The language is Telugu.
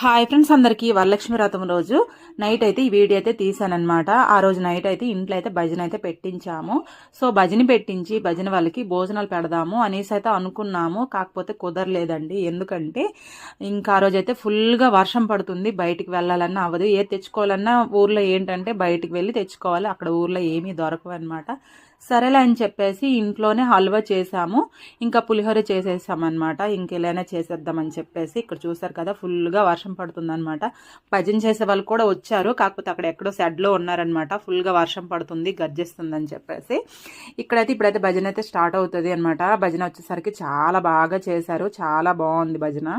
హాయ్ ఫ్రెండ్స్, అందరికీ వరలక్ష్మి వ్రతం రోజు నైట్ అయితే ఈ వీడియో అయితే తీసానమాట. ఆ రోజు నైట్ అయితే ఇంట్లో అయితే భజన అయితే పెట్టించాము. సో భజన పెట్టించి భజన వాళ్ళకి భోజనాలు పెడదాము అనేసి అయితే అనుకున్నాము. కాకపోతే కుదరలేదండి. ఎందుకంటే ఇంకా ఆ రోజు అయితే ఫుల్గా వర్షం పడుతుంది. బయటికి వెళ్ళాలన్నా అవ్వదు. ఏది తెచ్చుకోవాలన్నా ఊర్లో ఏంటంటే బయటికి వెళ్ళి తెచ్చుకోవాలి. అక్కడ ఊర్లో ఏమీ దొరకవు అనమాట. సరేలే అని చెప్పేసి ఇంట్లోనే హల్వా చేసాము. ఇంకా పులిహోర చేసేసామన్నమాట. ఇంకెలానే చేసేద్దామని చెప్పేసి ఇక్కడ చూసారు కదా, ఫుల్గా వర్షం పడుతుందన్నమాట. భజన చేసే వాళ్ళు కూడా వచ్చారు. కాకపోతే అక్కడ ఎక్కడో షెడ్లో ఉన్నారనమాట. ఫుల్గా వర్షం పడుతుంది, గర్జిస్తుంది అని చెప్పేసి ఇప్పుడైతే భజన అయితే స్టార్ట్ అవుతుంది అనమాట. భజన వచ్చేసరికి చాలా బాగా చేశారు. చాలా బాగుంది భజన.